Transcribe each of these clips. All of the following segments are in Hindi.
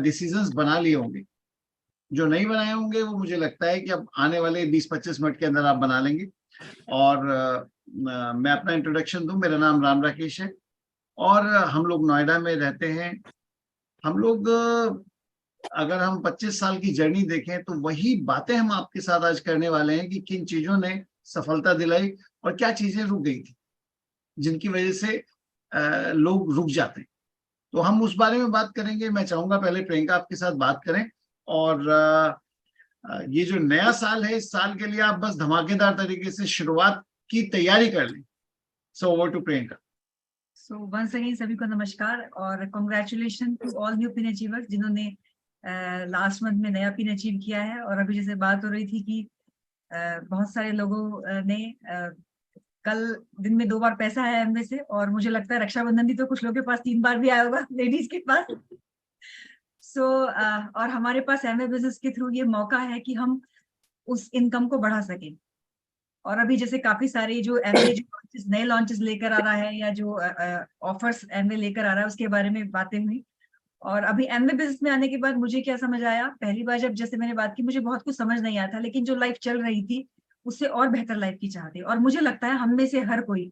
डिसीजंस बना लिए होंगे। जो नहीं बनाए होंगे वो मुझे लगता है कि अब आने वाले 20-25 मिनट के अंदर आप बना लेंगे। और मैं अपना इंट्रोडक्शन दूं, मेरा नाम राम राकेश है और हम लोग नोएडा में रहते हैं। हम लोग अगर हम 25 साल की जर्नी देखें तो वही बातें हम आपके साथ आज करने वाले हैं कि किन चीजों ने सफलता दिलाई और क्या चीजें रुक गई थी जिनकी वजह से लोग रुक जाते हैं। तो हम उस बारे में बात करेंगे। मैं चाहूंगा पहले प्रियंका आपके साथ बात करें और ये जो नया साल है, इस साल के लिए आप बस धमाकेदार तरीके से शुरुआत की तैयारी कर लें। So over to Priyanka. So once again सभी को नमस्कार और congratulation to all new pin achievers जिन्होंने लास्ट मंथ में नया पिन अचीव किया है। और अभी जैसे बात हो रही थी कि बहुत सारे लोगों ने कल दिन में 2 बार पैसा आया एमवे से, और मुझे लगता है रक्षाबंधन भी तो कुछ लोगों के पास 3 बार भी आया होगा लेडीज के पास। सो और हमारे पास एमवे बिजनेस के थ्रू ये मौका है कि हम उस इनकम को बढ़ा सकें। और अभी जैसे काफी सारे जो एमवे जो नए लॉन्चेस लेकर आ रहा है या जो ऑफर्स एमवे लेकर आ रहा है उसके बारे में बातें हुई। और अभी एमवे बिजनेस में आने के बाद मुझे क्या समझ आया, पहली बार जब जैसे मैंने बात की मुझे बहुत कुछ समझ नहीं आया था, लेकिन जो लाइफ चल रही थी उससे और बेहतर लाइफ की चाहते। और मुझे लगता है हम में से हर कोई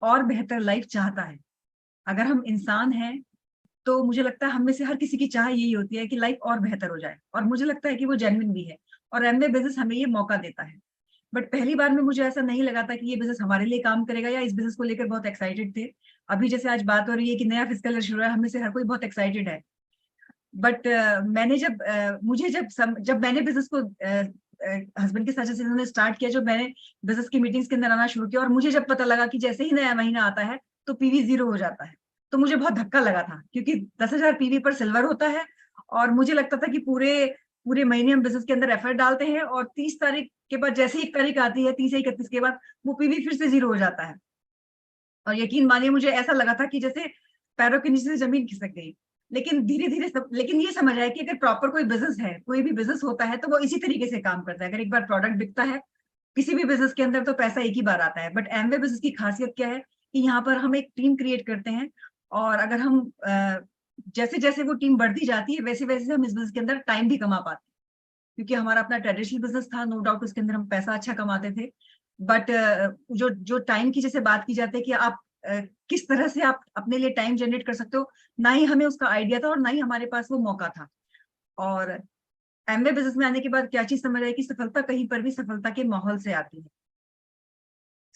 और बेहतर लाइफ चाहता है। अगर हम इंसान हैं तो मुझे लगता है हम में से हर किसी की चाह यही होती है कि लाइफ और बेहतर हो जाए, और मुझे लगता है कि वो जेन्युइन भी है और एमवे बिजनेस हमें ये मौका देता है। बट पहली बार में मुझे ऐसा नहीं लगा था कि ये बिजनेस हमारे लिए काम करेगा या इस बिजनेस को लेकर बहुत एक्साइटेड थे। अभी जैसे आज बात हो रही है कि नया फिस्कल ईयर शुरू है, हम में से हर कोई बहुत एक्साइटेड है। बट मैंने जब मैंने बिजनेस को हस्बैंड के साथ जैसे उन्होंने स्टार्ट किया, जब मैंने बिजनेस की मीटिंग्स के अंदर आना शुरू किया और मुझे जब पता लगा कि जैसे ही नया महीना आता है तो पीवी 0 हो जाता है, तो मुझे बहुत धक्का लगा था क्योंकि 10,000 पीवी पर सिल्वर होता है। और मुझे लगता था कि पूरे पूरे महीने हम बिजनेस के अंदर एफर्ट डालते हैं और 30 तारीख के बाद जैसे ही 1 तारीख आती है 30 या 31 के बाद वो पीवी फिर से 0 हो जाता है। और यकीन मानिए मुझे ऐसा लगा था कि जैसे पैरों के नीचे से जमीन खिसक गई। लेकिन धीरे धीरे लेकिन ये समझ आया कि अगर प्रॉपर कोई बिजनेस है, कोई भी बिजनेस होता है तो वो इसी तरीके से काम करता है। अगर एक बार प्रोडक्ट बिकता है किसी भी बिजनेस के अंदर तो पैसा एक ही बार आता है। बट एमवे बिजनेस की खासियत क्या है कि यहाँ पर हम एक टीम क्रिएट करते हैं, और अगर हम जैसे जैसे वो टीम बढ़ती जाती है वैसे वैसे हम इस बिजनेस के अंदर टाइम भी कमा पाते हैं। क्योंकि हमारा अपना ट्रेडिशनल बिजनेस था, नो डाउट उसके अंदर हम पैसा अच्छा कमाते थे। बट जो जो टाइम की जैसे बात की जाती है कि आप किस तरह से आप अपने लिए टाइम जनरेट कर सकते हो, ना ही हमें उसका आइडिया था और ना ही हमारे पास वो मौका था। और एमवे बिजनेस में आने के बाद क्या चीज समझ आई कि सफलता कहीं पर भी सफलता के माहौल से आती है।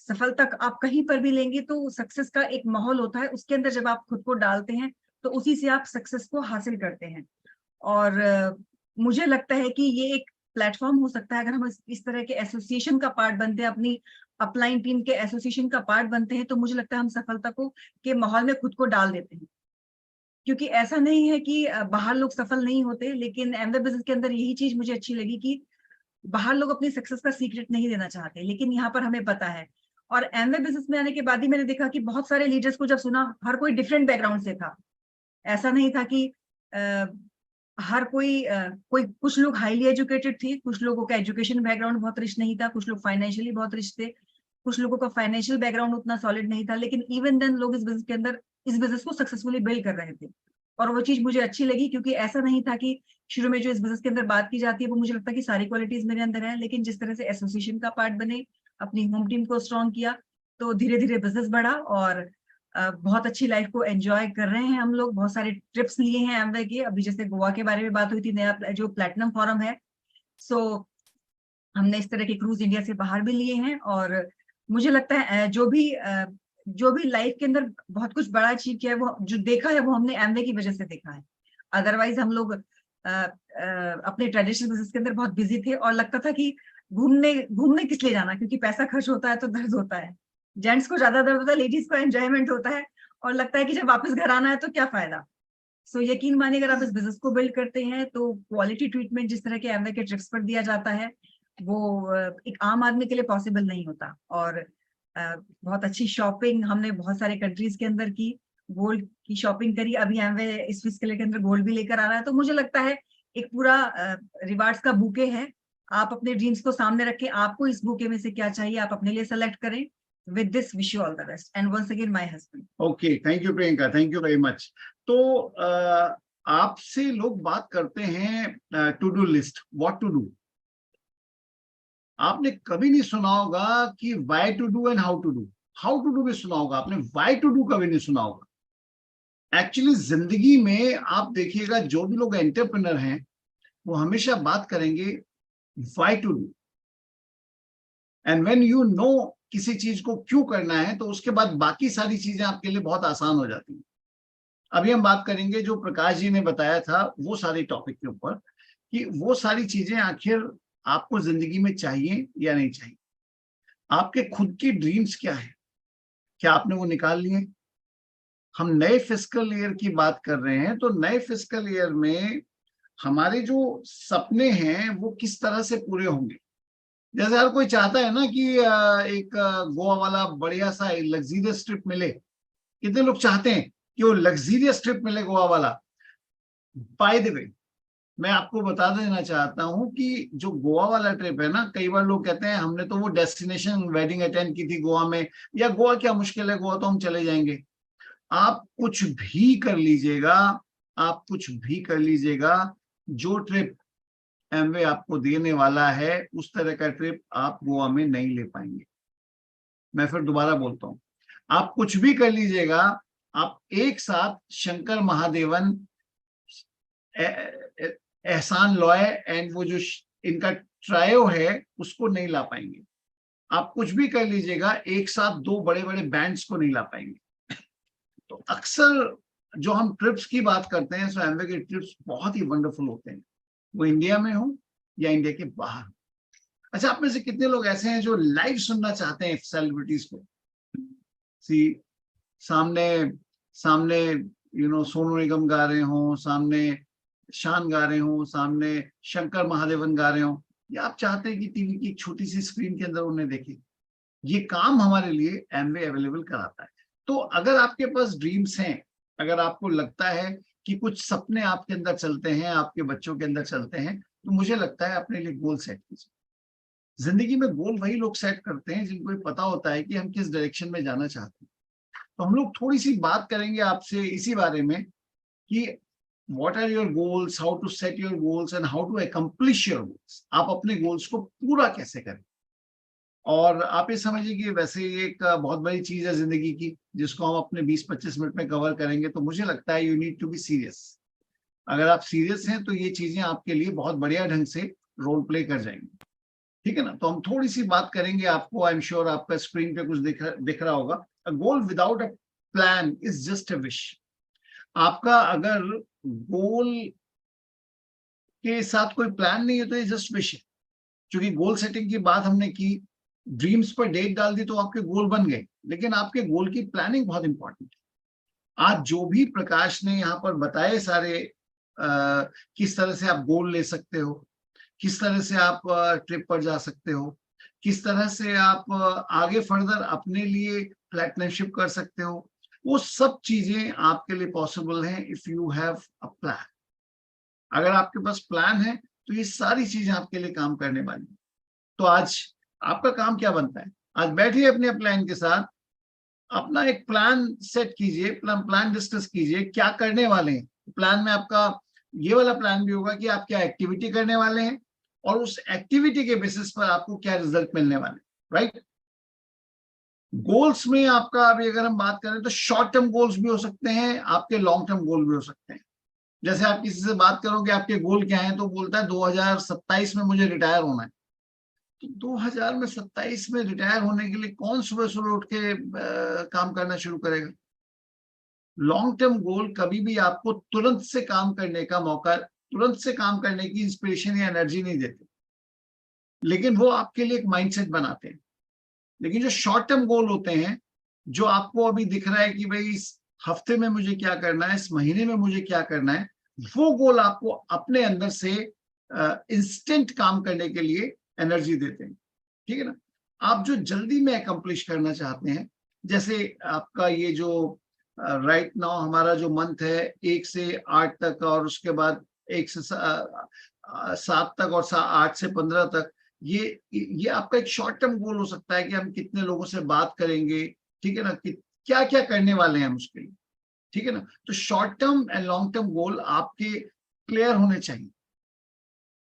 सफलता आप कहीं पर भी लेंगे तो सक्सेस का एक माहौल होता है, उसके अंदर जब आप खुद को डालते हैं तो उसी से आप सक्सेस को हासिल करते हैं। और मुझे लगता है कि ये एक प्लेटफॉर्म हो सकता है अगर हम इस तरह के एसोसिएशन का पार्ट बनते हैं, अपनी अपलाइन टीम के एसोसिएशन का पार्ट बनते हैं, तो मुझे लगता है हम सफलता को के माहौल में खुद को डाल देते हैं। क्योंकि ऐसा नहीं है कि बाहर लोग सफल नहीं होते, लेकिन एमवे बिजनेस के अंदर यही चीज मुझे अच्छी लगी कि बाहर लोग अपनी सक्सेस का सीक्रेट नहीं देना चाहते, लेकिन यहाँ पर हमें पता है। और एमवे बिजनेस में आने के बाद ही मैंने देखा कि बहुत सारे लीडर्स को जब सुना, हर कोई डिफरेंट बैकग्राउंड से था। ऐसा नहीं था कि हर कोई कुछ लोग हाईली एजुकेटेड थे, कुछ लोगों का एजुकेशन बैकग्राउंड बहुत रिच नहीं था, कुछ लोग फाइनेंशियली बहुत रिच थे, कुछ लोगों का फाइनेंशियल बैकग्राउंड उतना सॉलिड नहीं था। लेकिन इवन देन लोग इस बिजनेस के अंदर इस बिजनेस को सक्सेसफुली बिल्ड कर रहे थे। और वो चीज मुझे अच्छी लगी क्योंकि ऐसा नहीं था कि शुरू में जो इस बिजनेस के अंदर बात की जाती है वो मुझे लगता है कि सारी क्वालिटीज मेरे अंदर है, लेकिन जिस तरह से एसोसिएशन का पार्ट बने, अपनी होम टीम को स्ट्रॉन्ग किया, तो धीरे धीरे बिजनेस बढ़ा और बहुत अच्छी लाइफ को एंजॉय कर रहे हैं हम लोग। बहुत सारे ट्रिप्स लिए हैं एमवे के, अभी जैसे गोवा के बारे में बात हुई थी, नया जो प्लेटिनम फॉरम है, सो हमने इस तरह के क्रूज इंडिया से बाहर भी लिए हैं। और मुझे लगता है जो भी लाइफ के अंदर बहुत कुछ बड़ा अचीव किया है, वो जो देखा है वो हमने एमवे की वजह से देखा है। अदरवाइज हम लोग अपने ट्रेडिशनल बिजनेस के अंदर बहुत बिजी थे और लगता था कि घूमने घूमने किस लिए जाना, क्योंकि पैसा खर्च होता है तो दर्द होता है। जेंट्स को ज्यादा दर्द होता है, लेडीज को एंजॉयमेंट होता है, और लगता है कि जब वापस घर आना है तो क्या फायदा। सो यकीन मानिए अगर आप इस बिजनेस को बिल्ड करते हैं तो क्वालिटी ट्रीटमेंट जिस तरह के एमवे के ट्रिप्स पर दिया जाता है वो एक आम आदमी के लिए पॉसिबल नहीं होता। और बहुत अच्छी शॉपिंग हमने बहुत सारे कंट्रीज के अंदर की, गोल्ड की शॉपिंग करी, अभी एमवे इस फिस्कल के अंदर गोल्ड भी लेकर आ रहा है। तो मुझे लगता है एक पूरा रिवार्ड्स का बुके है। आप अपने ड्रीम्स को सामने रखें, आपको इस बुके में से क्या चाहिए आप अपने लिए सेलेक्ट करें। With this, wish you all the best. And once again, my husband. Okay, thank you, Priyanka. Thank you very much. तो आपसे लोग बात करते हैं to do list, what to do. आपने कभी नहीं सुना होगा कि why to do and how to do. How to do भी सुना होगा आपने, व्हाई टू डू कभी नहीं सुना होगा। एक्चुअली जिंदगी में आप देखिएगा, जो भी लोग एंटरप्रेन्योर हैं वो हमेशा बात करेंगे why to do. And when you know किसी चीज को क्यों करना है, तो उसके बाद बाकी सारी चीजें आपके लिए बहुत आसान हो जाती हैं। अभी हम बात करेंगे जो प्रकाश जी ने बताया था वो सारी टॉपिक के ऊपर, कि वो सारी चीजें आखिर आपको जिंदगी में चाहिए या नहीं चाहिए। आपके खुद की ड्रीम्स क्या है, क्या आपने वो निकाल लिए? हम नए फिस्कल ईयर की बात कर रहे हैं, तो नए फिस्कल ईयर में हमारे जो सपने हैं वो किस तरह से पूरे होंगे। जैसे हर कोई चाहता है ना कि एक गोवा वाला बढ़िया सा लग्जरियस ट्रिप मिले। कितने लोग चाहते हैं कि वो लग्जरियस ट्रिप मिले गोवा वाला? बाय द वे, मैं आपको बता देना चाहता हूं कि जो गोवा वाला ट्रिप है ना, कई बार लोग कहते हैं हमने तो वो डेस्टिनेशन वेडिंग अटेंड की थी गोवा में, या गोवा क्या मुश्किल है, गोवा तो हम चले जाएंगे। आप कुछ भी कर लीजिएगा, आप कुछ भी कर लीजिएगा, जो ट्रिप एमवे आपको देने वाला है उस तरह का ट्रिप आप गोवा में नहीं ले पाएंगे। मैं फिर दोबारा बोलता हूं, आप कुछ भी कर लीजिएगा, आप एक साथ शंकर महादेवन, एहसान लॉय एंड वो जो इनका ट्रायो है उसको नहीं ला पाएंगे। आप कुछ भी कर लीजिएगा, एक साथ दो बड़े बड़े बैंड्स को नहीं ला पाएंगे। तो अक्सर जो हम ट्रिप्स की बात करते हैं, सो एमवे के ट्रिप्स बहुत ही वंडरफुल होते हैं, वो इंडिया में हो या इंडिया के बाहर। अच्छा, आप में से कितने लोग ऐसे हैं जो लाइव सुनना चाहते हैं सेलिब्रिटीज को? सी सामने सामने सोनू निगम गा रहे हो, सामने शान गा रहे हो, सामने शंकर महादेवन गा रहे हो, या आप चाहते हैं कि टीवी की एक छोटी सी स्क्रीन के अंदर उन्हें देखें? ये काम हमारे लिए एमवे अवेलेबल कराता है। तो अगर आपके पास ड्रीम्स हैं, अगर आपको लगता है कि कुछ सपने आपके अंदर चलते हैं, आपके बच्चों के अंदर चलते हैं, तो मुझे लगता है अपने लिए गोल सेट कीजिए। जिंदगी में गोल वही लोग सेट करते हैं जिनको पता होता है कि हम किस डायरेक्शन में जाना चाहते हैं। तो हम लोग थोड़ी सी बात करेंगे आपसे इसी बारे में कि what are your goals, how to set your goals and how to accomplish your goals. आप अपने गोल्स को पूरा कैसे करें। और आप ये समझिए कि वैसे ये एक बहुत बड़ी चीज है जिंदगी की, जिसको हम अपने 20-25 मिनट में कवर करेंगे। तो मुझे लगता है you need to be serious. अगर आप सीरियस हैं तो ये चीजें आपके लिए बहुत बढ़िया ढंग से रोल प्ले कर जाएंगी, ठीक है ना। तो हम थोड़ी सी बात करेंगे, आपको आई एम श्योर आपका स्क्रीन पे कुछ दिख रहा होगा। A goal without a plan is just a wish. आपका अगर गोल के साथ कोई प्लान नहीं है तो ये जस्ट विश है। क्योंकि गोल सेटिंग की बात हमने की, ड्रीम्स पर डेट डाल दी तो आपके गोल बन गए, लेकिन आपके गोल की प्लानिंग बहुत इंपॉर्टेंट है। आज जो भी प्रकाश ने यहाँ पर बताए सारे, किस तरह से आप गोल ले सकते हो, किस तरह से आप ट्रिप पर जा सकते हो, किस तरह से आप आगे फर्दर अपने लिए प्लेटनरशिप कर सकते हो, वो सब चीजें आपके लिए पॉसिबल हैं if you have a plan. अगर आपके पास प्लान है तो ये सारी चीजें आपके लिए काम करने वाली। तो आज आपका काम क्या बनता है? आज बैठिए अपने प्लान के साथ, अपना एक प्लान सेट कीजिए, प्लान डिस्कस कीजिए क्या करने वाले हैं। प्लान में आपका ये वाला प्लान भी होगा कि आप क्या एक्टिविटी करने वाले हैं और उस एक्टिविटी के बेसिस पर आपको क्या रिजल्ट मिलने वाले, राइट। गोल्स में आपका अभी अगर हम बात करें तो शॉर्ट टर्म गोल्स भी हो सकते हैं, आपके लॉन्ग टर्म गोल भी हो सकते हैं। जैसे आप किसी से बात करोगे आपके गोल क्या है, तो बोलता है 2027 में मुझे रिटायर होना है। तो 2027 में रिटायर होने के लिए कौन सुबह सुबह उठ के काम करना शुरू करेगा? लॉन्ग टर्म गोल कभी भी आपको तुरंत से काम करने का मौका, तुरंत से काम करने की इंस्पिरेशन या एनर्जी नहीं देते, लेकिन वो आपके लिए एक माइंडसेट बनाते हैं। लेकिन जो शॉर्ट टर्म गोल होते हैं, जो आपको अभी दिख रहा है कि भाई इस हफ्ते में मुझे क्या करना है, इस महीने में मुझे क्या करना है, वो गोल आपको अपने अंदर से इंस्टेंट काम करने के लिए एनर्जी देते हैं, ठीक है ना। आप जो जल्दी में अकम्प्लिश करना चाहते हैं, जैसे आपका ये जो राइट नाउ हमारा जो मंथ है 1 से 8 तक, और उसके बाद 1 से 7 तक, और 8 से 15 तक, ये आपका एक शॉर्ट टर्म गोल हो सकता है कि हम कितने लोगों से बात करेंगे, ठीक है ना, कि क्या क्या करने वाले हैं हम उसके लिए। ठीक है ना। तो short term and long term गोल आपके क्लियर होने चाहिए।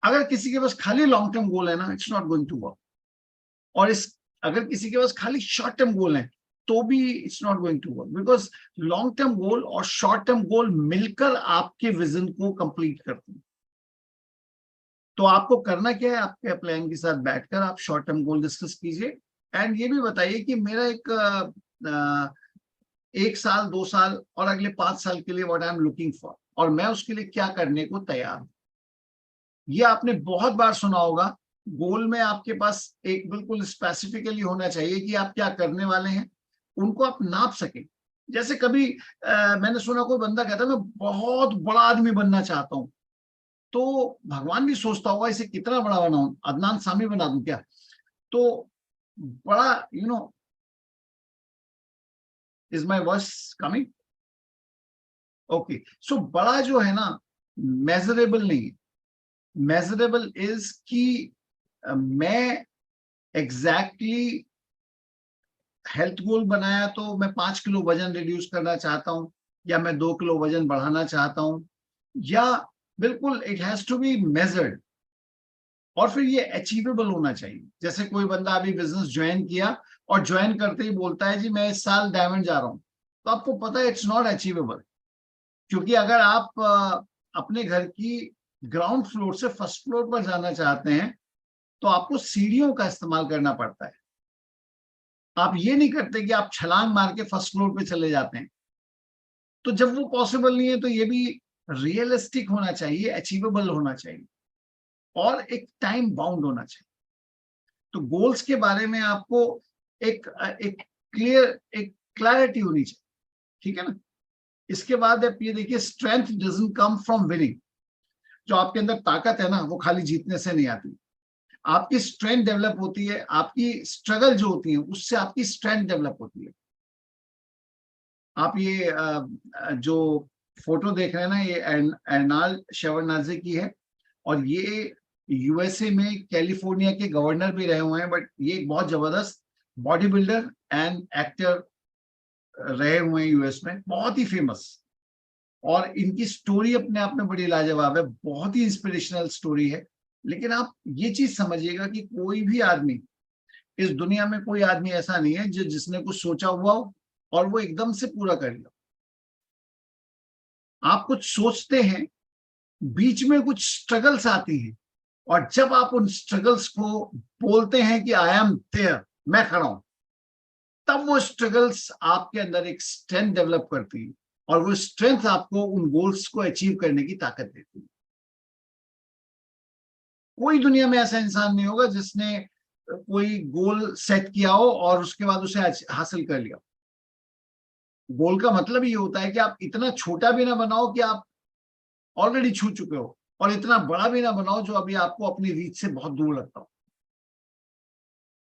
अगर किसी के पास खाली लॉन्ग टर्म गोल है ना, it's not going to work. और इस अगर किसी के पास खाली शॉर्ट टर्म गोल है तो भी it's not going to work, because long term goal और शॉर्ट टर्म गोल मिलकर आपके विजन को कंप्लीट करते हैं। तो आपको करना क्या है, आपके प्लान के साथ बैठकर आप शॉर्ट टर्म गोल डिस्कस कीजिए एंड ये भी बताइए कि मेरा एक साल, 2 साल और अगले 5 साल के लिए what I am looking for, और मैं उसके लिए क्या करने को तैयार हूं। ये आपने बहुत बार सुना होगा, गोल में आपके पास एक बिल्कुल स्पेसिफिकली होना चाहिए कि आप क्या करने वाले हैं, उनको आप नाप सकें। जैसे कभी मैंने सुना कोई बंदा कहता है मैं बहुत बड़ा आदमी बनना चाहता हूं, तो भगवान भी सोचता होगा इसे कितना बड़ा बनाऊं, अदनान सामी बना दूं क्या। तो बड़ा is my voice coming? Okay, so बड़ा जो है ना मेजरेबल नहीं है। मेजरेबल इज कि मैं एग्जैक्टली हेल्थ गोल बनाया तो मैं 5 किलो वजन रिड्यूस करना चाहता हूं, या मैं 2 किलो वजन बढ़ाना चाहता हूं, या बिल्कुल it has to be measured. और फिर ये अचीवेबल होना चाहिए। जैसे कोई बंदा अभी बिजनेस ज्वाइन किया और ज्वाइन करते ही बोलता है जी मैं इस साल डायमंड जा रहा हूं, तो आपको पता है इट्स नॉट अचीवेबल। क्योंकि अगर आप अपने घर की ग्राउंड फ्लोर से फर्स्ट फ्लोर पर जाना चाहते हैं तो आपको सीढ़ियों का इस्तेमाल करना पड़ता है। आप ये नहीं करते कि आप छलांग मार के फर्स्ट फ्लोर पे चले जाते हैं। तो जब वो पॉसिबल नहीं है तो ये भी रियलिस्टिक होना चाहिए, अचीवेबल होना चाहिए और एक टाइम बाउंड होना चाहिए। तो गोल्स के बारे में आपको एक क्लियर, एक क्लैरिटी होनी चाहिए, ठीक है ना। इसके बाद आप ये देखिए, strength doesn't come from winning. जो आपके अंदर ताकत है ना वो खाली जीतने से नहीं आती। आपकी स्ट्रेंथ डेवलप होती है, आपकी स्ट्रगल जो होती है उससे आपकी स्ट्रेंथ डेवलप होती है। आप ये जो फोटो देख रहे हैं ना, ये अर्नाल्ड शेवरनाजे की है, और ये यूएसए में कैलिफोर्निया के गवर्नर भी रहे हुए हैं, बट ये एक बहुत जबरदस्त बॉडी बिल्डर एंड एक्टर रहे हुए हैं यूएस में, बहुत ही फेमस। और इनकी स्टोरी अपने आप में बड़ी लाजवाब है, बहुत ही इंस्पिरेशनल स्टोरी है। लेकिन आप ये चीज समझिएगा कि कोई भी आदमी इस दुनिया में, कोई आदमी ऐसा नहीं है जिसने कुछ सोचा हुआ हो और वो एकदम से पूरा कर लिया। आप कुछ सोचते हैं, बीच में कुछ स्ट्रगल्स आती हैं, और जब आप उन स्ट्रगल्स को बोलते हैं कि आई एम देयर, मैं खड़ा हूं, तब वो स्ट्रगल्स आपके अंदर एक स्ट्रेंथ डेवलप करती है, और वो स्ट्रेंथ आपको उन गोल्स को अचीव करने की ताकत देती है। कोई दुनिया में ऐसा इंसान नहीं होगा जिसने कोई गोल सेट किया हो और उसके बाद उसे हासिल कर लिया। गोल का मतलब ये होता है कि आप इतना छोटा भी ना बनाओ कि आप ऑलरेडी छू चुके हो, और इतना बड़ा भी ना बनाओ जो अभी आपको अपनी रीच से बहुत दूर लगता हो।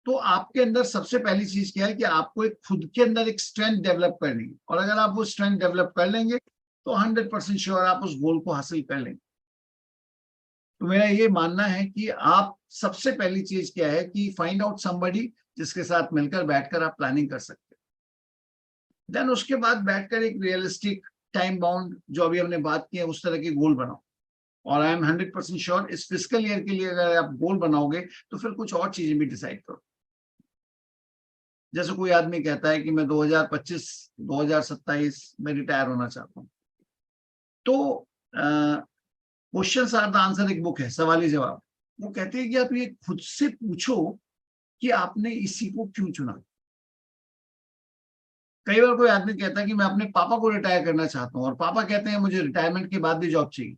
तो आपके अंदर सबसे पहली चीज क्या है कि आपको एक खुद के अंदर एक स्ट्रेंथ डेवलप करनी है, और अगर आप वो स्ट्रेंथ डेवलप कर लेंगे तो 100% श्योर आप उस गोल को हासिल कर लेंगे। तो मेरा ये मानना है कि आप सबसे पहली चीज क्या है कि फाइंड आउट समबडी जिसके साथ मिलकर बैठकर आप प्लानिंग कर सकते हैं। देन उसके बाद बैठकर एक रियलिस्टिक टाइम बाउंड, जो अभी हमने बात की है, उस तरह के गोल बनाओ। और आई एम 100% श्योर इस फिस्कल ईयर के लिए अगर आप गोल बनाओगे तो फिर कुछ और चीजें भी डिसाइड करो। जैसे कोई आदमी कहता है कि मैं 2025 2027 में रिटायर होना चाहता हूँ, तो क्वेश्चंस आर द आंसर एक बुक है, सवाली जवाब। वो कहते हैं कि आप ये खुद से पूछो कि आपने इसी को क्यों चुना। कई बार कोई आदमी कहता है कि मैं अपने पापा को रिटायर करना चाहता हूँ, और पापा कहते हैं मुझे रिटायरमेंट के बाद भी जॉब चाहिए।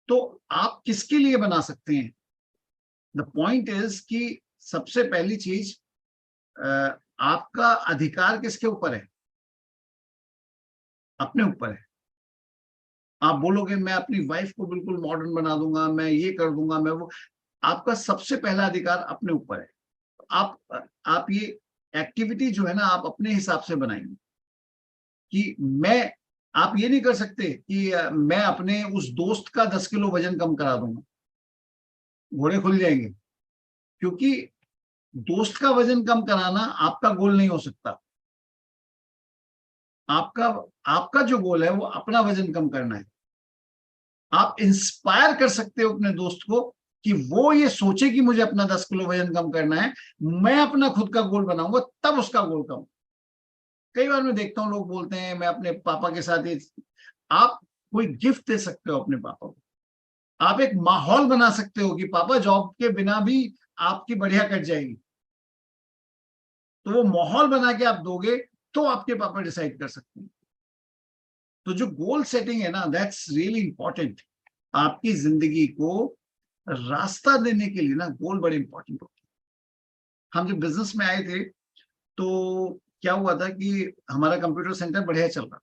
तो आप किसके लिए बना सकते हैं? द पॉइंट इज कि सबसे पहली चीज, आपका अधिकार किसके ऊपर है? अपने ऊपर है। आप बोलोगे मैं अपनी वाइफ को बिल्कुल मॉडर्न बना दूंगा, मैं ये कर दूंगा, मैं वो। आपका सबसे पहला अधिकार अपने ऊपर है। आप ये एक्टिविटी जो है ना, आप अपने हिसाब से बनाएंगे कि मैं, आप ये नहीं कर सकते कि मैं अपने उस दोस्त का 10 किलो वजन कम करा दूंगा, घोड़े खुल जाएंगे। क्योंकि दोस्त का वजन कम कराना आपका गोल नहीं हो सकता। आपका आपका जो गोल है वो अपना वजन कम करना है। आप इंस्पायर कर सकते हो अपने दोस्त को कि वो ये सोचे कि मुझे अपना 10 किलो वजन कम करना है, मैं अपना खुद का गोल बनाऊंगा, तब उसका गोल कम। कई बार मैं देखता हूँ लोग बोलते हैं मैं अपने पापा के साथ ये, आप कोई गिफ्ट दे सकते हो अपने पापा को, आप एक माहौल बना सकते हो कि पापा जॉब के बिना भी आपकी बढ़िया कट जाएगी, तो वो माहौल बना के आप दोगे तो आपके पापा डिसाइड कर सकते हैं। तो जो गोल सेटिंग है ना, दैट्स रियली इंपॉर्टेंट। आपकी जिंदगी को रास्ता देने के लिए ना गोल बड़े इंपॉर्टेंट होते हैं। हम जब बिजनेस में आए थे तो क्या हुआ था कि हमारा कंप्यूटर सेंटर बढ़िया चल रहा था।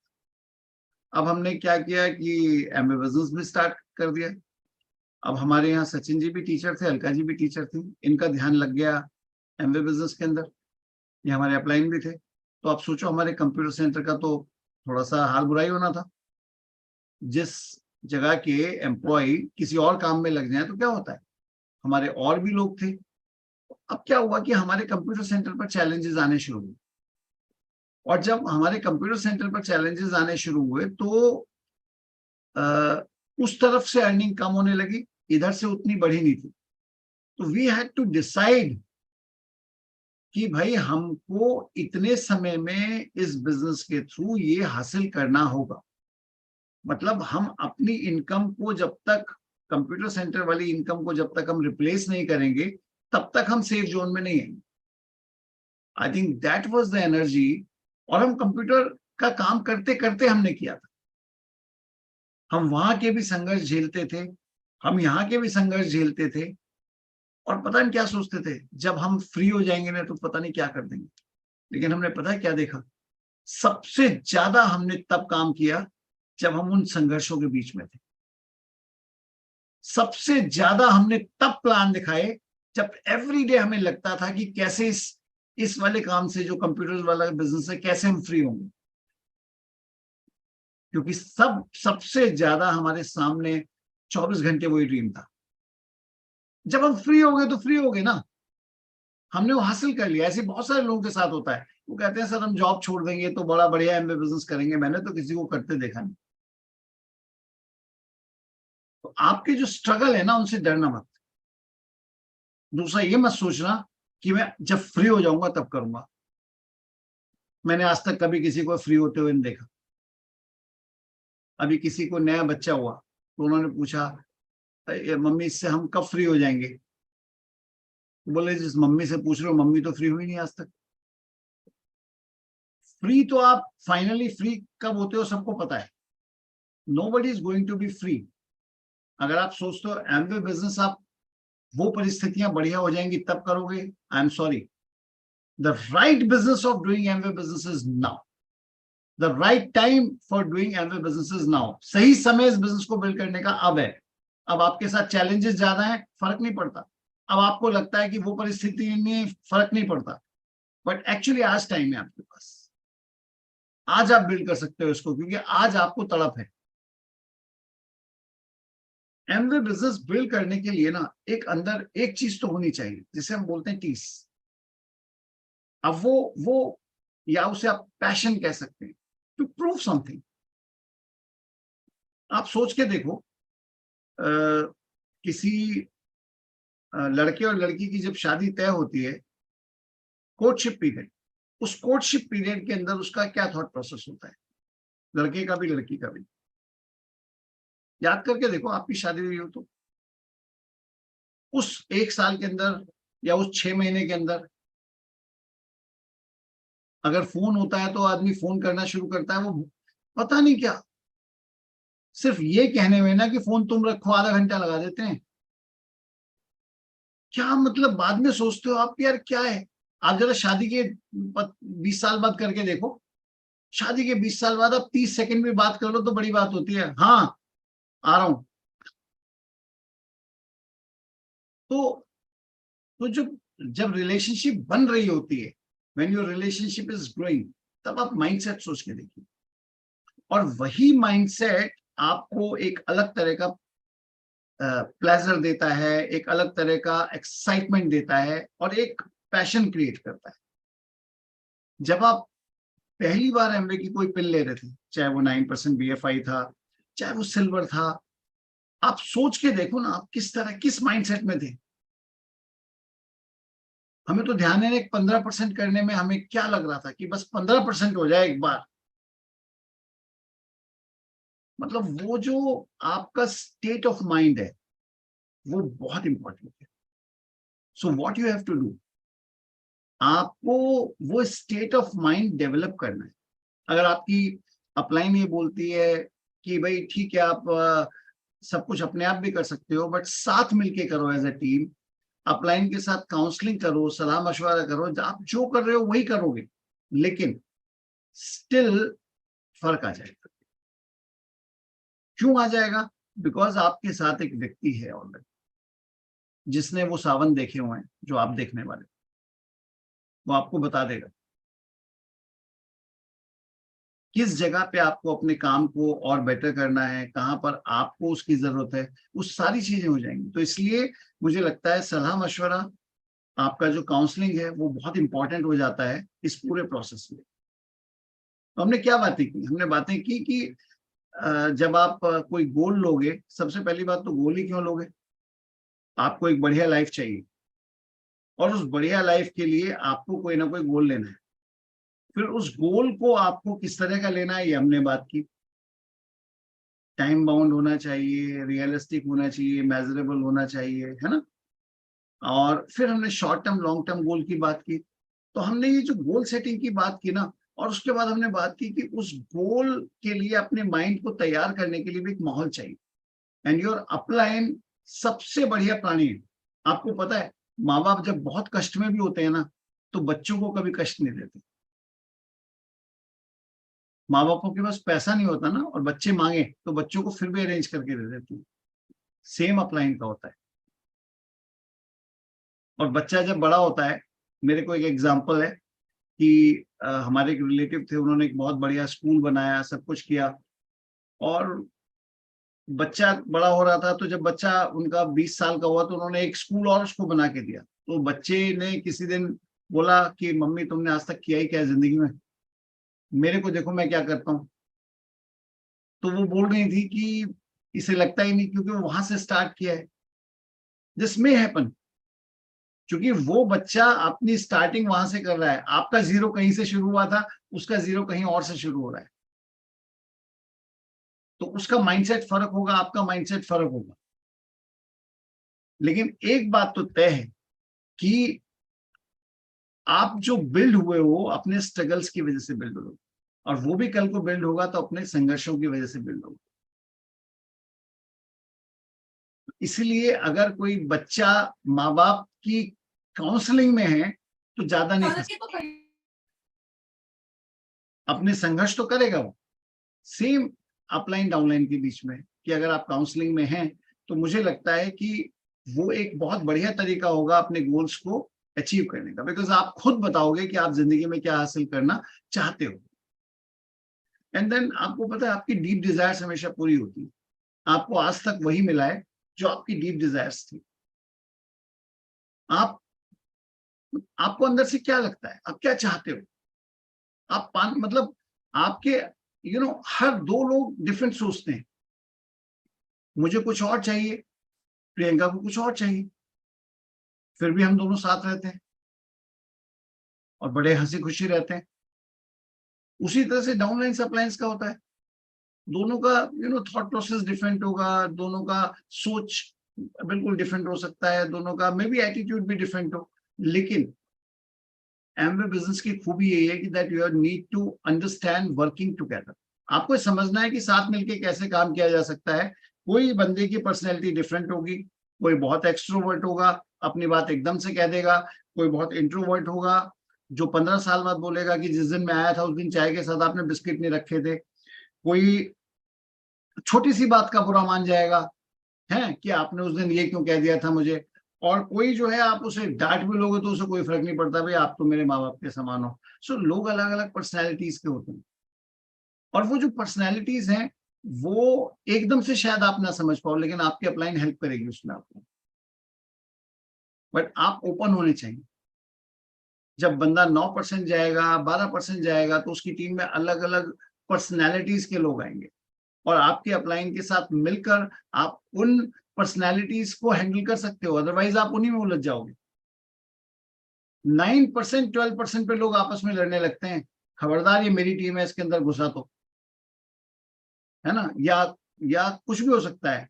अब हमने क्या किया कि एमबीए बिजनेस भी स्टार्ट कर दिया। अब हमारे यहाँ सचिन जी भी टीचर थे, अलका जी भी टीचर थी, इनका ध्यान लग गया एमबीए बिजनेस के अंदर, ये हमारे अपलाइन भी थे। तो आप सोचो हमारे कंप्यूटर सेंटर का तो थोड़ा सा हाल बुराई होना था। जिस जगह के एम्प्लॉय किसी और काम में लग जाए तो क्या होता है, हमारे और भी लोग थे। अब क्या हुआ कि हमारे कंप्यूटर सेंटर पर चैलेंजेस आने शुरू हुए, और जब हमारे कंप्यूटर सेंटर पर चैलेंजेस आने शुरू हुए तो उस तरफ से अर्निंग कम होने लगी, इधर से उतनी बढ़ी नहीं थी। तो वी हैड टू डिसाइड कि भाई हमको इतने समय में इस बिजनेस के थ्रू ये हासिल करना होगा। मतलब हम अपनी इनकम को जब तक, कंप्यूटर सेंटर वाली इनकम को जब तक हम रिप्लेस नहीं करेंगे तब तक हम सेफ जोन में नहीं आएंगे। I think that was the energy. और हम कंप्यूटर का काम करते करते हमने किया था। हम वहां के भी संघर्ष झेलते थे, हम यहाँ के भी संघर्ष झेलते थे, और पता नहीं क्या सोचते थे जब हम फ्री हो जाएंगे ना तो पता नहीं क्या कर देंगे। लेकिन हमने पता है क्या देखा, सबसे ज्यादा हमने तब काम किया जब हम उन संघर्षों के बीच में थे। सबसे ज्यादा हमने तब प्लान दिखाए जब एवरीडे हमें लगता था कि कैसे इस वाले काम से, जो कंप्यूटर वाला बिजनेस है, कैसे हम फ्री होंगे। क्योंकि सबसे ज्यादा हमारे सामने 24 घंटे वही ड्रीम था। जब हम फ्री हो गए तो फ्री हो गए ना, हमने वो हासिल कर लिया। ऐसे बहुत सारे लोगों के साथ होता है, वो कहते हैं सर हम जॉब छोड़ देंगे तो बड़ा बढ़िया एमबीए बिजनेस करेंगे। मैंने तो किसी को करते देखा नहीं। तो आपके जो स्ट्रगल है ना, उनसे डरना मत। दूसरा ये मत सोचना कि मैं जब फ्री हो जाऊंगा तब करूंगा। मैंने आज तक कभी किसी को फ्री होते हुए नहीं देखा। अभी किसी को नया बच्चा हुआ तो उन्होंने पूछा मम्मी इससे हम कब फ्री हो जाएंगे। बोले जिस मम्मी से पूछ रहे हो, मम्मी तो फ्री हुई नहीं आज तक। फ्री तो आप फाइनली फ्री कब होते हो सबको पता है। Nobody is going to be free. अगर आप सोचते हो एमबीए बिजनेस आप वो परिस्थितियां बढ़िया हो जाएंगी तब करोगे, I am sorry. The right business of doing MBA business is now. The right time for doing MBA business is now. सही समय इस बिजनेस को बिल्ड करने का अब है। अब आपके साथ चैलेंजेस ज्यादा है, फर्क नहीं पड़ता। अब आपको लगता है कि वो परिस्थिति में फर्क नहीं पड़ता, बट एक्चुअली आज टाइम है आपके पास। आज आप बिल्ड कर सकते हो इसको, क्योंकि आज आपको तड़प है। एमवे बिजनेस बिल्ड करने के लिए ना एक अंदर एक चीज तो होनी चाहिए जिसे हम बोलते हैं टीस। अब वो या उसे आप पैशन कह सकते हैं, टू प्रूव समथिंग। आप सोच के देखो, किसी लड़के और लड़की की जब शादी तय होती है, कोर्टशिप पीरियड, उस कोर्टशिप पीरियड के अंदर उसका क्या थॉट प्रोसेस होता है, लड़के का भी लड़की का भी। याद करके देखो, आपकी शादी हुई हो तो उस 1 साल के अंदर या उस 6 महीने के अंदर अगर फोन होता है तो आदमी फोन करना शुरू करता है। वो पता नहीं क्या, सिर्फ ये कहने में ना कि फोन तुम रखो, आधा घंटा लगा देते हैं। क्या मतलब बाद में सोचते हो आप यार क्या है। आप जरा शादी के 20 साल बाद करके देखो, शादी के 20 साल बाद आप 30 सेकंड भी बात कर लो तो बड़ी बात होती है। हाँ आ रहा हूं। तो जब रिलेशनशिप बन रही होती है, when your relationship is growing, तब आप माइंडसेट सोच के देखिए। और वही माइंडसेट आपको एक अलग तरह का प्लेजर देता है, एक अलग तरह का एक्साइटमेंट देता है, और एक पैशन क्रिएट करता है। जब आप पहली बार एमवे की कोई पिल ले रहे थे, चाहे वो 9% BFI था, चाहे वो सिल्वर था, आप सोच के देखो ना, आप किस तरह, किस माइंडसेट में थे। हमें तो ध्यान है 15% करने में हमें क्या लग रहा था कि बस 15% हो जाए एक बार। मतलब वो जो आपका स्टेट ऑफ माइंड है वो बहुत इंपॉर्टेंट है। So what you have to do, आपको वो स्टेट ऑफ माइंड डेवलप करना है। अगर आपकी अपलाइन ये बोलती है कि भाई ठीक है, आप सब कुछ अपने आप भी कर सकते हो, बट साथ मिलके करो एज अ टीम, अपलाइन के साथ काउंसलिंग करो, सलाह मशवरा करो, आप जो कर रहे हो वही करोगे, लेकिन स्टिल फर्क आ जाएगा। क्यों आ जाएगा? बिकॉज आपके साथ एक व्यक्ति है ऑलरेडी, जिसने वो सावन देखे हुए हैं जो आप देखने वाले, वो आपको बता देगा किस जगह पे आपको अपने काम को और बेटर करना है, कहाँ पर आपको उसकी जरूरत है, वो सारी चीजें हो जाएंगी। तो इसलिए मुझे लगता है सलाह मशवरा, आपका जो काउंसलिंग है वो बहुत इंपॉर्टेंट हो जाता है इस पूरे प्रोसेस में। तो हमने क्या बातें की? हमने बातें की कि जब आप कोई गोल लोगे, सबसे पहली बात तो गोल ही क्यों लोगे? आपको एक बढ़िया लाइफ चाहिए, और उस बढ़िया लाइफ के लिए आपको कोई ना कोई गोल लेना है। फिर उस गोल को आपको किस तरह का लेना है, ये हमने बात की। टाइम बाउंड होना चाहिए, रियलिस्टिक होना चाहिए, मेजरेबल होना चाहिए, है ना। और फिर हमने शॉर्ट टर्म लॉन्ग टर्म गोल की बात की। तो हमने ये जो गोल सेटिंग की बात की ना, और उसके बाद हमने बात की कि उस गोल के लिए अपने माइंड को तैयार करने के लिए भी एक माहौल चाहिए। एंड योर अपलाइन सबसे बढ़िया प्राणी है। आपको पता है, माँ बाप जब बहुत कष्ट में भी होते हैं ना, तो बच्चों को कभी कष्ट नहीं देते। माँ बापों के पास पैसा नहीं होता ना, और बच्चे मांगे तो बच्चों को फिर भी अरेंज करके दे देते हैं। सेम अपलाइन का होता है। और बच्चा जब बड़ा होता है, मेरे को एक एग्जांपल है कि हमारे एक रिलेटिव थे, उन्होंने एक बहुत बढ़िया स्कूल बनाया, सब कुछ किया, और बच्चा बड़ा हो रहा था, तो जब बच्चा उनका 20 साल का हुआ तो उन्होंने एक स्कूल और उसको बना के दिया। तो बच्चे ने किसी दिन बोला कि मम्मी तुमने आज तक किया ही क्या है जिंदगी में, मेरे को देखो मैं क्या करता हूँ। तो वो बोल रही थी कि इसे लगता ही नहीं, क्योंकि वो वहां से स्टार्ट किया है। दिस मे हैपन, क्योंकि वो बच्चा अपनी स्टार्टिंग वहां से कर रहा है। आपका जीरो कहीं से शुरू हुआ था, उसका जीरो कहीं और से शुरू हो रहा है। तो उसका माइंडसेट फर्क होगा, आपका माइंडसेट फर्क होगा। लेकिन एक बात तो तय है कि आप जो बिल्ड हुए हो अपने स्ट्रगल्स की वजह से बिल्ड हो, और वो भी कल को बिल्ड होगा तो अपने संघर्षों की वजह से बिल्ड होगा। इसलिए अगर कोई बच्चा माँ बाप की काउंसलिंग में है तो ज्यादा नहीं फंस, अपने संघर्ष तो करेगा वो। सेम अपलाइन डाउनलाइन के बीच में, कि अगर आप काउंसलिंग में हैं तो मुझे लगता है कि वो एक बहुत बढ़िया तरीका होगा अपने गोल्स को अचीव करने का, बिकॉज आप खुद बताओगे कि आप जिंदगी में क्या हासिल करना चाहते हो। एंड देन आपको पता है, आपकी डीप डिजायर्स हमेशा पूरी होती है। आपको आज तक वही मिला है जो आपकी डीप डिजायर्स थी। आप, आपको अंदर से क्या लगता है, आप क्या चाहते हो? आप मतलब आपके हर दो लोग डिफरेंट सोचते हैं। मुझे कुछ और चाहिए, प्रियंका को कुछ और चाहिए, फिर भी हम दोनों साथ रहते हैं और बड़े हंसी खुशी रहते हैं। उसी तरह से डाउनलाइन सप्लायंस का होता है। दोनों का थॉट प्रोसेस डिफरेंट होगा, दोनों का सोच बिल्कुल डिफरेंट हो सकता है, दोनों का मे बी एटीट्यूड भी डिफरेंट हो। लेकिन एमवे बिजनेस की खूबी यही है कि that you need to understand working together. आपको समझना है कि साथ मिलके कैसे काम किया जा सकता है। कोई बंदे की पर्सनैलिटी डिफरेंट होगी, कोई बहुत एक्सट्रोवर्ट होगा, अपनी बात एकदम से कह देगा, कोई बहुत इंट्रोवर्ट होगा जो 15 साल बाद बोलेगा कि जिस दिन मैं आया था उस दिन चाय के साथ आपने बिस्किट नहीं रखे थे। कोई छोटी सी बात का बुरा मान जाएगा, है कि आपने उस दिन ये क्यों कह दिया था मुझे। और कोई जो है, आप उसे डांट भी लोगे तो उसे कोई फर्क नहीं पड़ता, भाई आप तो मेरे माँ बाप के समान हो। सो लोग अलग अलग पर्सनैलिटीज के होते हैं, और वो जो पर्सनैलिटीज हैं वो एकदम से शायद आप ना समझ पाओ, लेकिन आपकी अपलाइन हेल्प करेगी उसमें आपको। बट आप ओपन होने चाहिए। जब बंदा 9% जाएगा, 12% जाएगा, तो उसकी टीम में अलग अलग पर्सनैलिटीज के लोग आएंगे और आपके अपलाइन के साथ मिलकर आप उन पर्सनैलिटीज को हैंडल कर सकते हो, अदरवाइज आप उन्हीं में उलझ जाओगे। 9% 12% पे लोग आपस में लड़ने लगते हैं, खबरदार ये मेरी टीम है, इसके अंदर घुसा तो, है ना, या कुछ भी हो सकता है।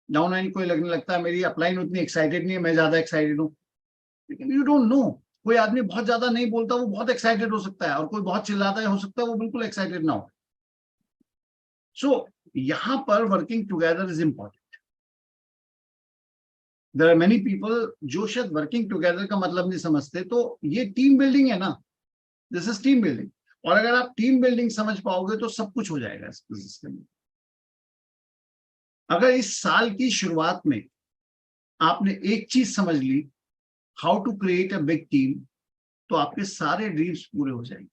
डाउन लाइन कोई लगने लगता है मेरी अपलाइन उतनी एक्साइटेड नहीं है, मैं ज्यादा एक्साइटेड हूँ, लेकिन यू डोंट नो, कोई आदमी बहुत ज्यादा नहीं बोलता, वो बहुत एक्साइटेड हो सकता है, और कोई बहुत चिल्लाता है, हो सकता है वो बिल्कुल एक्साइटेड ना हो। सो यहां पर working together is important. There are many people जो शायद वर्किंग टुगेदर का मतलब नहीं समझते, तो ये टीम बिल्डिंग है ना, दिस इज टीम बिल्डिंग। और अगर आप टीम बिल्डिंग समझ पाओगे तो सब कुछ हो जाएगा इस बिजनेस के अंदर। अगर इस साल की शुरुआत में आपने एक चीज समझ ली, how to create a big team, तो आपके सारे ड्रीम्स पूरे हो जाएंगे।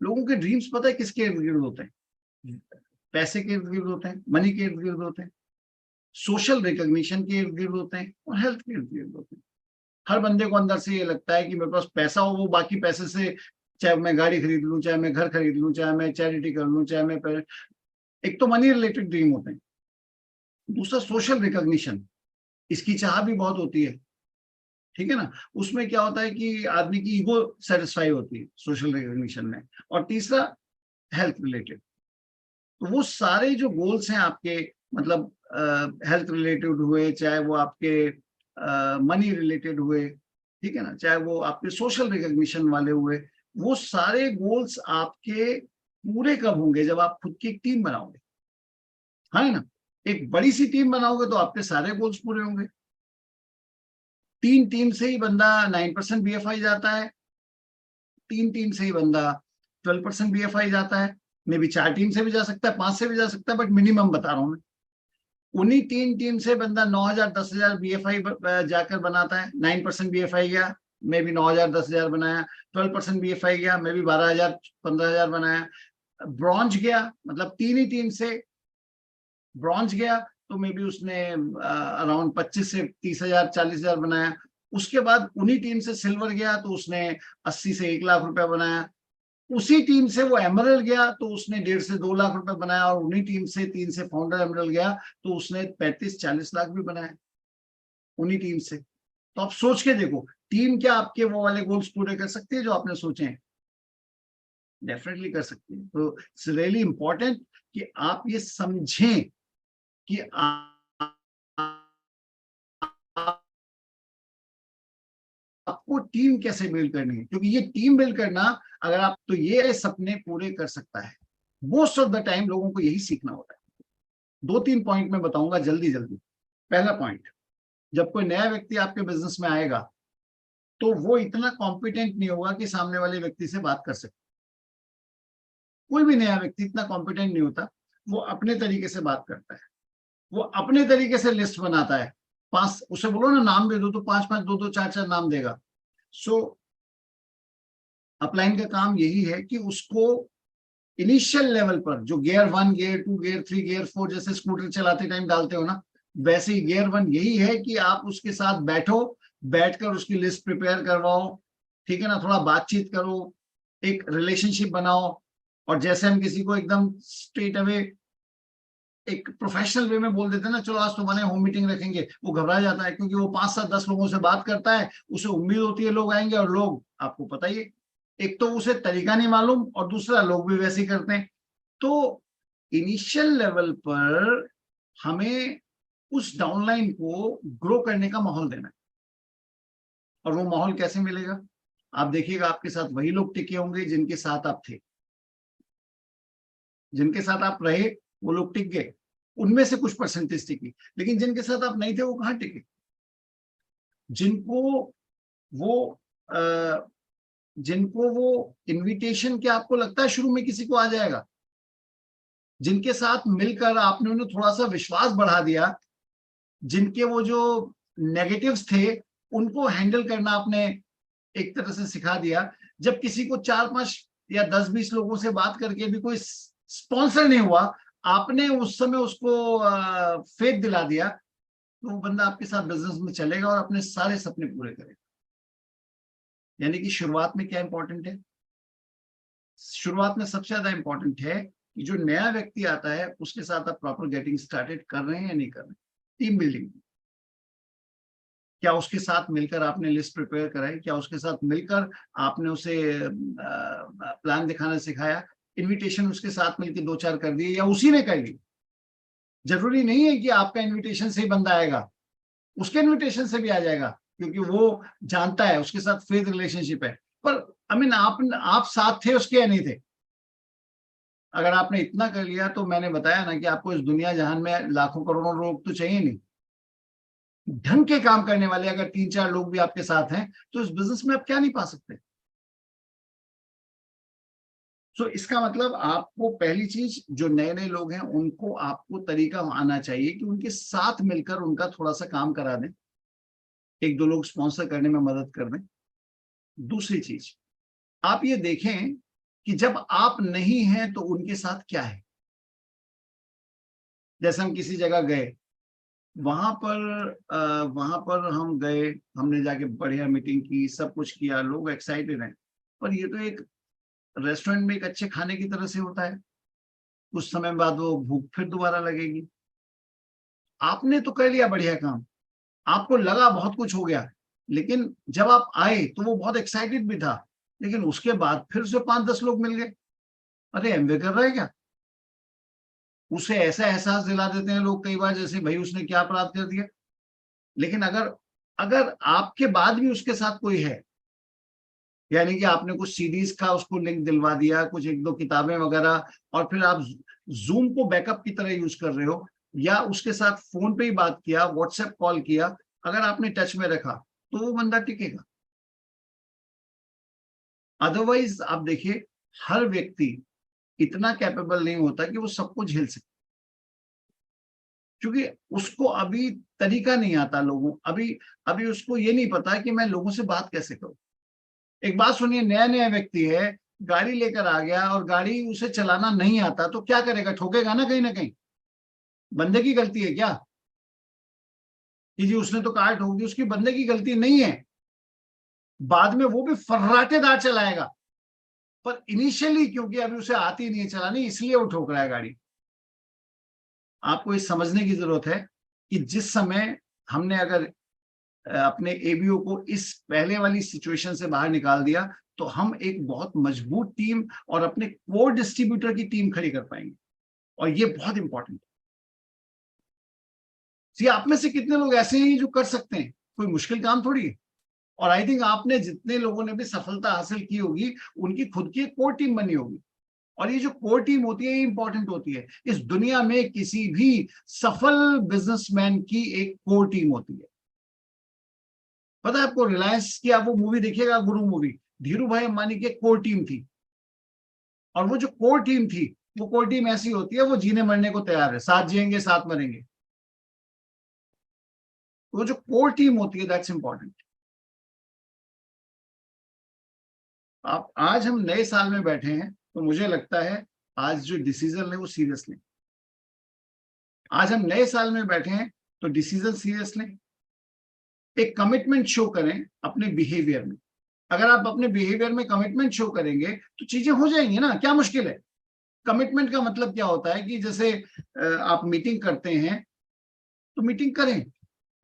लोगों के ड्रीम्स पता है किसके इर्द गिर्द होते हैं? पैसे के इर्द गिर्द होते हैं, मनी के इर्द गिर्द होते हैं, सोशल रिकॉग्निशन के इर्द गिर्द होते हैं, और हेल्थ के इर्द गिर्द होते हैं। हर बंदे को अंदर से ये लगता है कि मेरे पास पैसा हो, वो बाकी पैसे से, चाहे मैं गाड़ी खरीद लूं, चाहे मैं घर खरीद लूं, चाहे मैं चैरिटी कर लूं, चाहे मैं एक तो मनी रिलेटेड ड्रीम होते हैं, दूसरा सोशल रिकॉग्निशन, इसकी चाह भी बहुत होती है, ठीक है ना। उसमें क्या होता है कि आदमी की ईगो सेटिस्फाई होती है सोशल रिकॉग्निशन में। और तीसरा हेल्थ रिलेटेड। तो वो सारे जो गोल्स हैं आपके, मतलब हेल्थ रिलेटेड हुए, चाहे वो आपके मनी रिलेटेड हुए, ठीक है ना, चाहे वो आपके सोशल रिकॉग्निशन वाले हुए, वो सारे गोल्स आपके पूरे कब होंगे? जब आप खुद की एक टीम बनाओगे, है ना। एक बड़ी सी टीम बनाओगे तो आपके सारे गोल्स पूरे होंगे। 3 टीम से ही बंदा 9% BFI जाता है, 3 टीम से ही बंदा 12% BFI जाता है, मे बी 4 टीम से भी जा सकता है, 5 से भी जा सकता है, बट मिनिमम बता रहा हूं मैं। उन्हीं 3 टीम से बंदा 9,000 10,000 BFI जाकर बनाता है। 9% BFI गया, मे बी 9,000 10,000 बनाया। 12% BFI गया, मे बी 12,000 15,000 बनाया। ब्रॉन्ज गया, मतलब 3 ही टीम से ब्रॉन्ज गया, तो मे बी उसने अराउंड 25 से 30,000 40,000 बनाया। उसके बाद उन्हीं टीम से सिल्वर गया, तो उसने 80 से 1 लाख रुपया बनाया। उसी टीम से वो एमरल्ड गया, तो उसने 1.5 से 2 लाख रुपए बनाया। और उन्हीं टीम से 3 से फाउंडर एमरल्ड गया, तो उसने 35-40 लाख भी बनाया, उन्हीं टीम से। तो आप सोच के देखो, टीम क्या आपके वो वाले गोल्स पूरे कर सकती है जो आपने सोचे हैं? डेफिनेटली कर सकती है। तो इट्स रियली इंपॉर्टेंट कि आप ये समझें कि आपको टीम कैसे बिल्ड करनी है, क्योंकि ये टीम बिल्ड करना, अगर आप, तो ये सपने पूरे कर सकता है। मोस्ट ऑफ द टाइम लोगों को यही सीखना होता है। 2-3 पॉइंट में बताऊंगा जल्दी जल्दी। पहला पॉइंट, जब कोई नया व्यक्ति आपके बिजनेस में आएगा, तो वो इतना कॉम्पिटेंट नहीं होगा कि सामने वाले व्यक्ति से बात कर सके। कोई भी नया व्यक्ति इतना कॉम्पिटेंट नहीं होता, वो अपने तरीके से बात करता है, वो अपने तरीके से लिस्ट बनाता है। 5, उसे बोलो ना नाम दे दो, तो 5-5 2-2 4-4 नाम देगा। सो अपलाइन का काम यही है कि उसको इनिशियल लेवल पर, जो गियर 1 गियर 2 गियर 3 गियर 4 जैसे स्कूटर चलाते टाइम डालते हो ना, वैसे ही गियर 1 यही है कि आप उसके साथ बैठो, बैठकर उसकी लिस्ट प्रिपेयर करवाओ, ठीक है ना, थोड़ा बातचीत करो, एक रिलेशनशिप बनाओ। और जैसे हम किसी को एकदम स्ट्रेट अवे एक प्रोफेशनल वे में बोल देते हैं ना, चलो आज तुम्हारे होम मीटिंग रखेंगे, वो घबरा जाता है, क्योंकि वो 5-7-10 लोगों से बात करता है, उसे उम्मीद होती है लोग आएंगे, और लोग, आपको पता ही है, एक तो उसे तरीका नहीं मालूम, और दूसरा लोग भी वैसे ही करते हैं। तो इनिशियल लेवल पर हमें उस डाउनलाइन को ग्रो करने का माहौल देना है। और वो माहौल कैसे मिलेगा? आप देखिएगा, आपके साथ वही लोग टिके होंगे जिनके साथ आप थे, जिनके साथ आप रहे, वो लोग टिक गए, उनमें से कुछ परसेंटेज टिकी। लेकिन जिनके साथ आप नहीं थे, वो कहाँ टिके? जिनको वो जिनको वो इनविटेशन, क्या आपको लगता है शुरू में किसी को आ जाएगा? जिनके साथ मिलकर आपने उन्हें थोड़ा सा विश्वास बढ़ा दिया, जिनके वो जो नेगेटिव्स थे उनको हैंडल करना आपने एक तरह से सिखा दिया। जब किसी को 4-5 या 10-20 लोगों से बात करके भी कोई स्पॉन्सर नहीं हुआ, आपने उस समय उसको फेथ दिला दिया, तो वो बंदा आपके साथ बिजनेस में चलेगा और अपने सारे सपने पूरे करेगा। यानी कि शुरुआत में क्या इंपॉर्टेंट है? शुरुआत में सबसे ज्यादा इंपॉर्टेंट है कि जो नया व्यक्ति आता है उसके साथ आप प्रॉपर गेटिंग स्टार्टेड कर रहे हैं या नहीं कर रहे? टीम बिल्डिंग, क्या उसके साथ मिलकर आपने लिस्ट प्रिपेयर कराई? क्या उसके साथ मिलकर आपने उसे प्लान दिखाना सिखाया? इनविटेशन उसके साथ मिलकर 2-4 कर दिए या उसी ने कर ली? जरूरी नहीं है कि आपका इनविटेशन से ही बंदा आएगा, उसके इनविटेशन से भी आ जाएगा, क्योंकि वो जानता है, उसके साथ फेथ रिलेशनशिप है। पर आई मीन आप साथ थे उसके या नहीं थे? अगर आपने इतना कर लिया तो मैंने बताया ना कि आपको इस दुनिया जहान में लाखों करोड़ों लोग तो चाहिए नहीं, ढंग के काम करने वाले अगर 3-4 लोग भी आपके साथ हैं तो इस बिजनेस में आप क्या नहीं पा सकते। सो इसका मतलब आपको पहली चीज, जो नए नए लोग हैं उनको आपको तरीका आना चाहिए कि उनके साथ मिलकर उनका थोड़ा सा काम करा दें, 1-2 लोग स्पॉन्सर करने में मदद कर दें। दूसरी चीज, आप ये देखें कि जब आप नहीं हैं तो उनके साथ क्या है। जैसे हम किसी जगह गए, वहां पर हम गए, हमने जाके बढ़िया मीटिंग की, सब कुछ किया, लोग एक्साइटेड हैं, पर ये तो एक रेस्टोरेंट में एक अच्छे खाने की तरह से होता है, कुछ समय बाद वो भूख फिर दोबारा लगेगी। आपने तो कर लिया बढ़िया काम, आपको लगा बहुत कुछ हो गया, लेकिन जब आप आए तो वो बहुत एक्साइटेड भी था, लेकिन उसके बाद फिर से 5-10 लोग मिल गए, अरे एमवे कर रहा है क्या? उसे ऐसा एहसास दिला देते हैं लोग कई बार जैसे भाई उसने क्या अपराध कर दिया। लेकिन अगर अगर आपके बाद भी उसके साथ कोई है, यानी कि आपने कुछ सीरीज का उसको लिंक दिलवा दिया, कुछ 1-2 किताबें वगैरह, और फिर आप जूम को बैकअप की तरह यूज कर रहे हो, या उसके साथ फोन पे ही बात किया, व्हाट्सएप कॉल किया, अगर आपने टच में रखा तो वो बंदा टिकेगा। अदरवाइज आप देखिए, हर व्यक्ति इतना कैपेबल नहीं होता कि वो सबको झेल सके, क्योंकि उसको अभी तरीका नहीं आता लोगों, अभी अभी उसको ये नहीं पता कि मैं लोगों से बात कैसे करूं। एक बात सुनिए, नया नया व्यक्ति है, गाड़ी लेकर आ गया और गाड़ी उसे चलाना नहीं आता तो क्या करेगा? ठोकेगा ना कहीं। बंदे की गलती है क्या कि जी उसने तो कार ठोक दी? उसकी बंदे की गलती नहीं है, बाद में वो भी फर्राटेदार चलाएगा, पर इनिशियली क्योंकि अभी उसे आती नहीं है चलानी, इसलिए वो ठोक रहा है गाड़ी। आपको ये समझने की जरूरत है कि जिस समय हमने अगर अपने एबीओ को इस पहले वाली सिचुएशन से बाहर निकाल दिया तो हम एक बहुत मजबूत टीम और अपने कोर डिस्ट्रीब्यूटर की टीम खड़ी कर पाएंगे, और ये बहुत इंपॉर्टेंट है। आप में से कितने लोग ऐसे हैं जो कर सकते हैं? कोई मुश्किल काम थोड़ी है। और आई थिंक आपने जितने लोगों ने भी सफलता हासिल की होगी उनकी खुद की एक कोर टीम बनी होगी, और ये जो कोर टीम होती है ये इंपॉर्टेंट होती है। इस दुनिया में किसी भी सफल बिजनेसमैन की एक कोर टीम होती है। पता है आपको, रिलायंस की आप वो मूवी देखिएगा, गुरु मूवी, धीरू भाई अंबानी की कोर टीम थी, और वो जो कोर टीम थी वो कोर टीम ऐसी होती है, वो जीने मरने को तैयार है, साथ जिएंगे साथ मरेंगे। वो जो कोर टीम होती है दैट्स इंपॉर्टेंट। आप आज हम नए साल में बैठे हैं तो मुझे लगता है आज जो डिसीजन है वो सीरियस लें। आज हम नए साल में बैठे हैं तो डिसीजन सीरियस लें, एक कमिटमेंट शो करें अपने बिहेवियर में। अगर आप अपने बिहेवियर में कमिटमेंट शो करेंगे तो चीजें हो जाएंगी ना, क्या मुश्किल है? कमिटमेंट का मतलब क्या होता है कि जैसे आप मीटिंग करते हैं तो मीटिंग करें,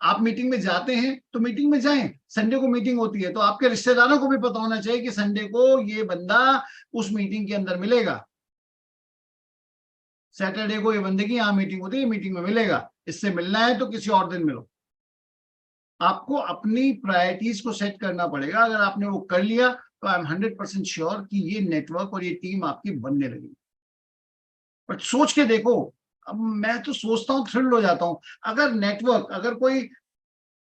आप मीटिंग में जाते हैं तो मीटिंग में जाएं। संडे को मीटिंग होती है तो आपके रिश्तेदारों को भी पता होना चाहिए कि संडे को ये बंदा उस मीटिंग के अंदर मिलेगा, सैटरडे को ये बंदे की यहाँ मीटिंग होती है, मीटिंग में मिलेगा, इससे मिलना है तो किसी और दिन मिलो। आपको अपनी प्रायोरिटीज को सेट करना पड़ेगा। अगर आपने वो कर लिया तो आई एम 100% श्योर कि ये नेटवर्क और ये टीम आपकी बनने लगेगी। बट सोच के देखो, अब मैं तो सोचता हूँ, थ्रिल हो जाता हूं, अगर कोई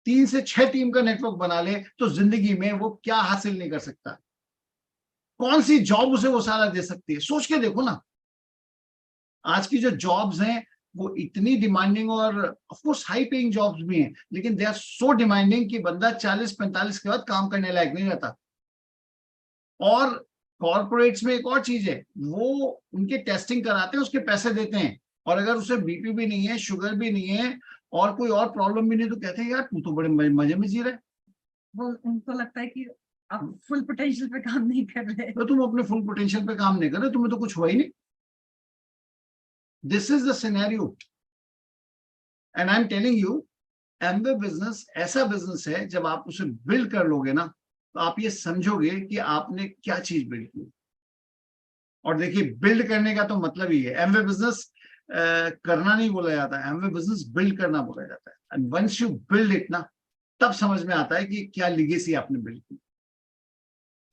3 से 6 टीम का नेटवर्क बना ले तो जिंदगी में वो क्या हासिल नहीं कर सकता, कौन सी जॉब उसे वो सारा दे सकती है। सोच के देखो ना, आज की जो जॉब्स हैं वो इतनी डिमांडिंग, और of course high paying jobs भी हैं, लेकिन दे आर सो डिमांडिंग कि बंदा 40-45 के बाद काम करने लायक नहीं रहता। और कॉर्पोरेट्स में एक और चीज है, वो उनके टेस्टिंग कराते हैं, उसके पैसे देते हैं, और अगर उसे बीपी भी नहीं है, शुगर भी नहीं है, और कोई और प्रॉब्लम भी नहीं, तो कहते हैं यार तू तो बड़े मजे में जी रहा है। वो उनको लगता है कि आप फुल पोटेंशियल पे काम नहीं कर रहे। तो तुम अपने फुल पोटेंशियल पे काम नहीं कर रहे, तुम्हें तो कुछ हुआ ही नहीं। This is the scenario and I am telling you, Amway business ऐसा बिजनेस है, जब आप उसे बिल्ड कर लोगे ना, तो आप ये समझोगे कि आपने क्या चीज बिल्ड की। और देखिए, बिल्ड करने का तो मतलब ही है, एमवे बिजनेस करना नहीं बोला जाता है, एमवे बिजनेस बिल्ड करना बोला जाता है। And once you build it ना, तब समझ में आता है कि क्या लिगेसी आपने बिल्ड की।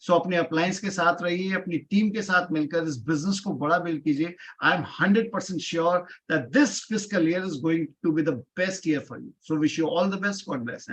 सो अपने अप्लायंस के साथ रहिए, अपनी टीम के साथ मिलकर इस बिजनेस को बड़ा बिल्ड कीजिए। I am 100% sure that this fiscal year is going to be the best year for you. So wish you all the best, God bless.